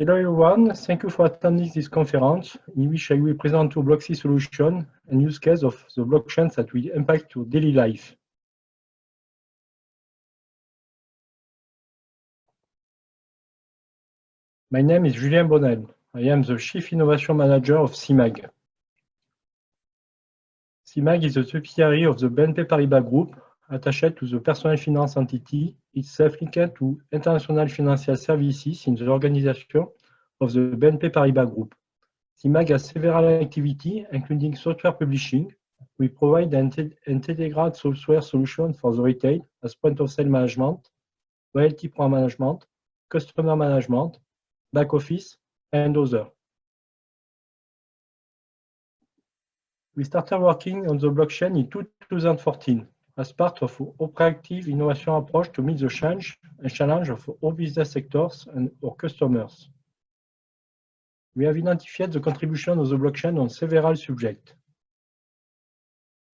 Hello everyone, thank you for attending this conference in which I will present a Blocksy solution and use case of the blockchains that will impact your daily life. My name is Julien Bonnel. I am the Chief Innovation Manager of CIMAG. CIMAG is a subsidiary of the BNP Paribas Group attached to the personal finance entity itself linked to international financial services in the organization of the BNP Paribas Group. CIMAG has several activities, including software publishing. We provide an integrated software solution for the retail as point-of-sale management, loyalty program management, customer management, back office, and others. We started working on the blockchain in 2014 as part of our proactive innovation approach to meet the change and challenge of all business sectors and our customers. We have identified the contribution of the blockchain on several subjects.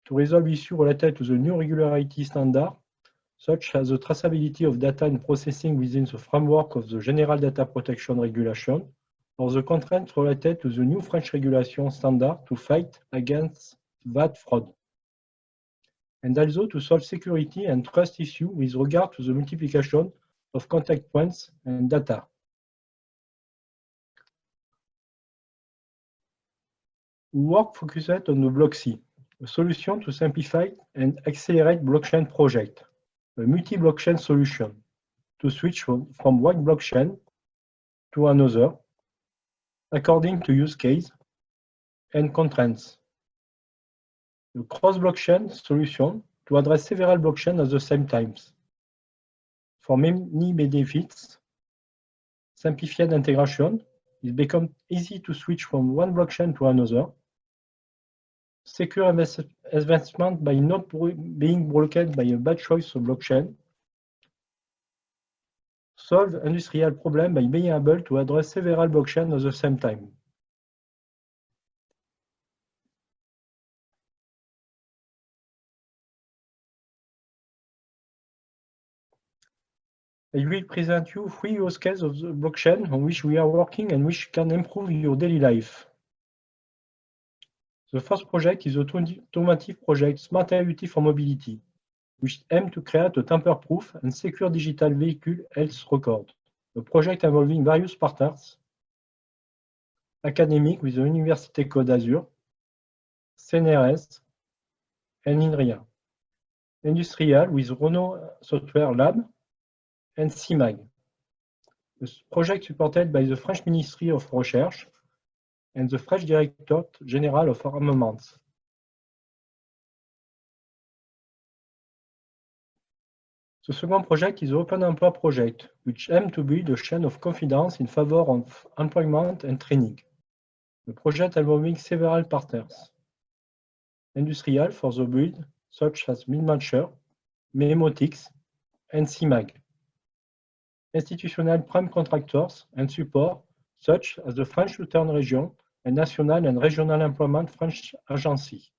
To resolve issues related to the new regulatory standard, such as the traceability of data and processing within the framework of the General Data Protection Regulation, or the constraints related to the new French regulation standard to fight against VAT fraud, and also to solve security and trust issues with regard to the multiplication of contact points and data. We work focused on the Blocksy, a solution to simplify and accelerate blockchain projects, a multi-blockchain solution to switch from one blockchain to another according to use case and constraints. A cross-blockchain solution to address several blockchains at the same time. For many benefits, simplified integration, it becomes easy to switch from one blockchain to another. Secure investment by not being blocked by a bad choice of blockchain. Solve industrial problems by being able to address several blockchains at the same time. I will present you 3 use cases of the blockchain on which we are working and which can improve your daily life. The first project is the automotive project Smart IoT for Mobility, which aims to create a tamper-proof and secure digital vehicle health record. A project involving various partners, academic with the Université Côte d'Azur, CNRS, and INRIA, industrial with Renault Software Lab, and CIMAG. The project supported by the French Ministry of Research and the French Directorate General of Armaments. The second project is the Open Employ project, which aims to build a chain of confidence in favor of employment and training. The project involving several partners. Industrial for the build, such as Midmancher, Memotics, and CIMAG. Institutional prime contractors and support, such as the French Southern Region and National and Regional Employment French Agency.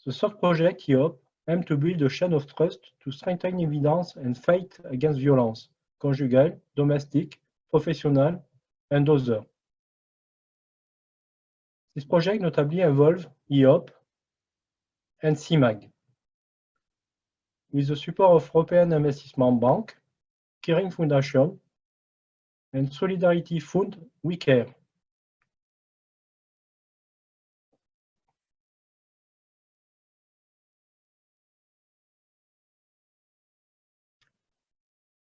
The third project, EOP, aims to build a chain of trust to strengthen evidence and fight against violence, conjugal, domestic, professional, and others. This project notably involves EOP and CIMAG. With the support of European Investment Bank, Kering Foundation, and Solidarity Fund, We Care.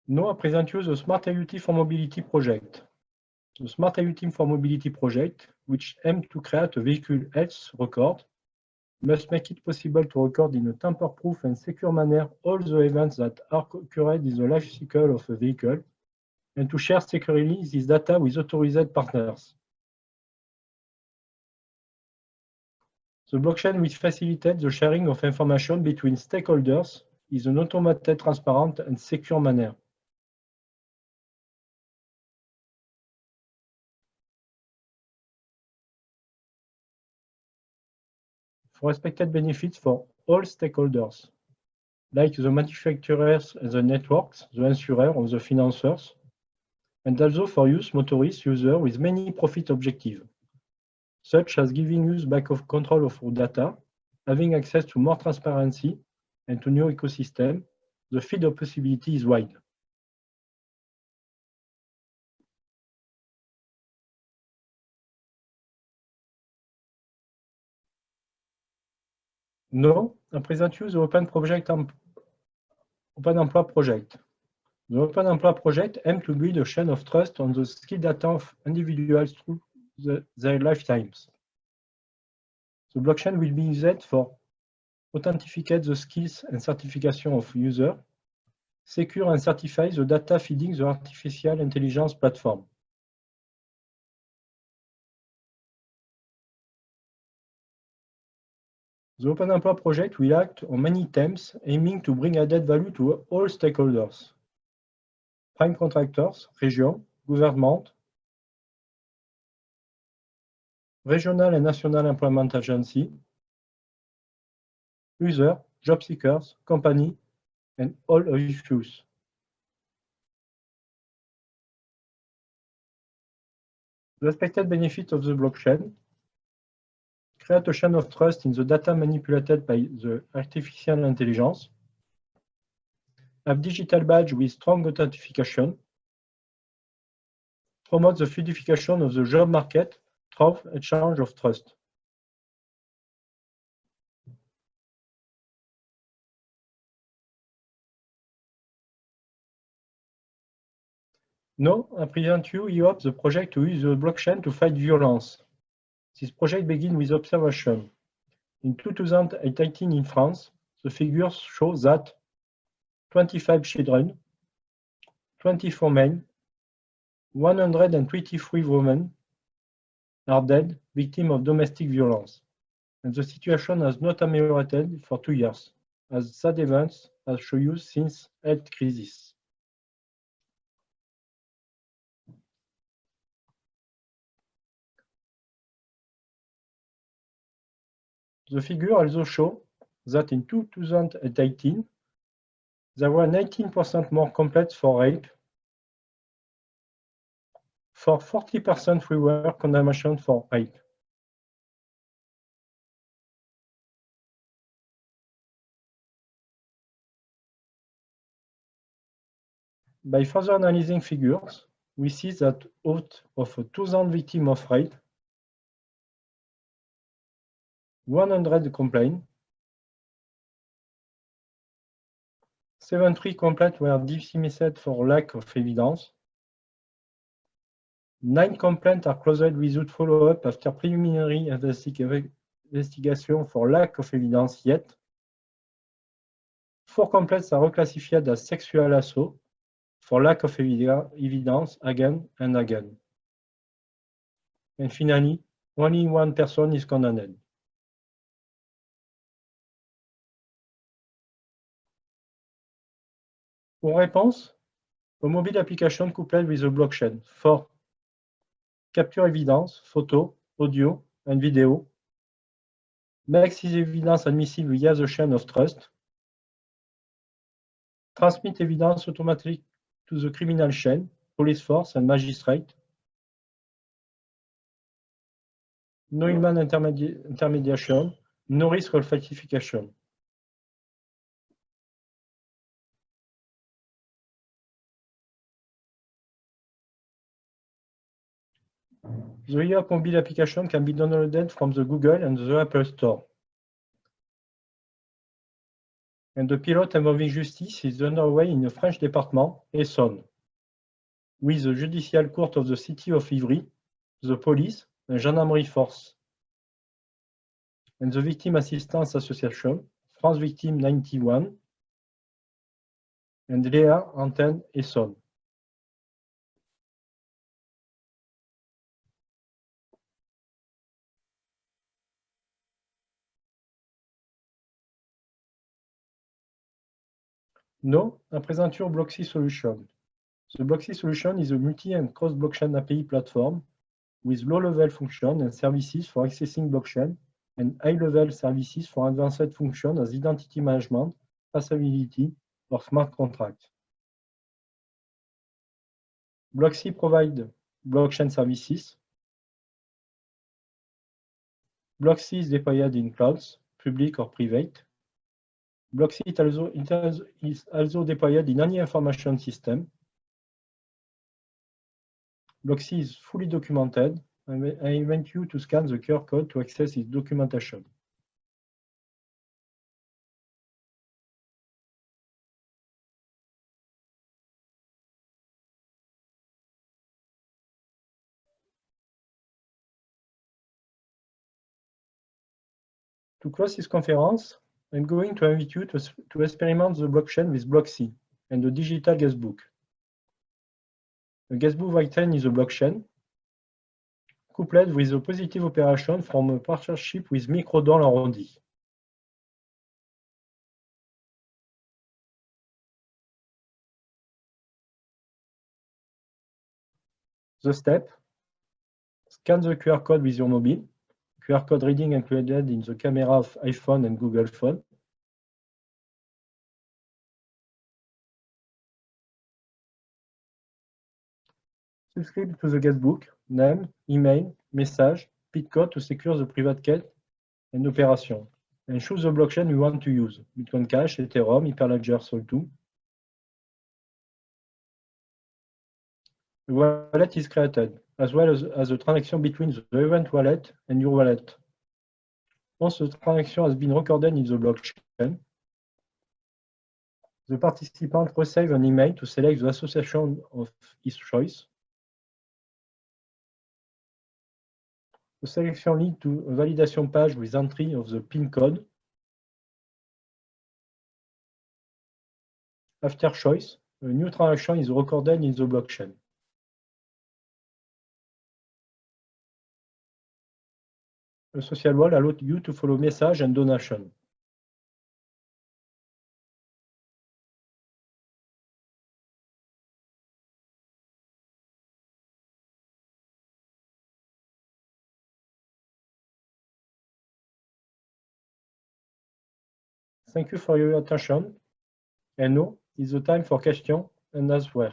Now I present you the Smart IoT for Mobility project. The Smart IoT for Mobility project, which aims to create a vehicle health record, must make it possible to record in a tamper-proof and secure manner all the events that are occurred in the life cycle of a vehicle, and to share securely this data with authorized partners. The blockchain which facilitates the sharing of information between stakeholders is an automated, transparent, and secure manner. For expected benefits for all stakeholders, like the manufacturers and the networks, the insurer or the financiers, and also for use motorist user with many profit objectives, such as giving us back of control of our data, having access to more transparency and to new ecosystem. The field of possibility is wide. Now, I present you the Open Emploi project. The Open Emploi project aims to build a chain of trust on the skill data of individuals through their lifetimes. The blockchain will be used for authenticate the skills and certification of users, secure and certify the data feeding the artificial intelligence platform. The Open Emploi project will act on many themes aiming to bring added value to all stakeholders: prime contractors, region, government, regional and national employment agency, user, job seekers, company, and all issues. The expected benefit of the blockchain: create a chain of trust in the data manipulated by the artificial intelligence, have digital badge with strong authentication, promote the fluidification of the job market through exchange of trust. Now, I present you EOP, the project to use the blockchain to fight violence. This project begins with observation. In 2018 in France, the figures show that 25 children, 24 men, 123 women are dead, victims of domestic violence. And the situation has not ameliorated for 2 years, as sad events have shown you since health crisis. The figure also shows that in 2018, there were 19% more complaints for rape, for 40% fewer condemnations for rape. By further analyzing figures, we see that out of 2,000 victims of rape, 100 complained, 73 complaints were dismissed for lack of evidence, 9 complaints are closed without follow-up after preliminary investigation for lack of evidence yet, 4 complaints are reclassified as sexual assault for lack of evidence again and again. And finally, only 1 person is condemned. Pour réponse, a mobile application coupled with a blockchain for capture evidence, photo, audio, and video, makes this evidence admissible via the chain of trust, transmit evidence automatically to the criminal chain, police force, and magistrate, no human intermediation, no risk of falsification. The EOP mobile application can be downloaded from the Google and the Apple Store. And the pilot involving justice is underway in the French department, Essonne, with the judicial court of the city of Ivry, the police, and gendarmerie force, and the Victim Assistance Association, France Victim 91, and Léa Antenne Essonne. Now, I present you Blocksy solution. The Blocksy solution is a multi- and cross-blockchain API platform with low-level functions and services for accessing blockchain and high-level services for advanced functions as identity management, traceability, or smart contracts. Block.c provide blockchain services. Block.c is deployed in clouds, public or private. Block.c is also deployed in any information system. Block.c is fully documented. I invite you to scan the QR code to access its documentation. To close this conference, I'm going to invite you to experiment the blockchain with Block.c and the digital guestbook. The guestbook item is a blockchain, coupled with a positive operation from a partnership with Microdon Arrondi. The step: scan the QR code with your mobile. QR code reading included in the camera of iPhone and Google Phone. Subscribe to the guestbook, name, email, message, PIN code to secure the private key and operation. And choose the blockchain you want to use: Bitcoin Cash, Ethereum, Hyperledger, Sol2. The wallet is created, as well as a transaction between the event wallet and your wallet. Once the transaction has been recorded in the blockchain, the participant receives an email to select the association of his choice. The selection leads to a validation page with entry of the PIN code. After choice, a new transaction is recorded in the blockchain. A social wall allows you to follow message and donation. Thank you for your attention. And now is the time for questions and answers.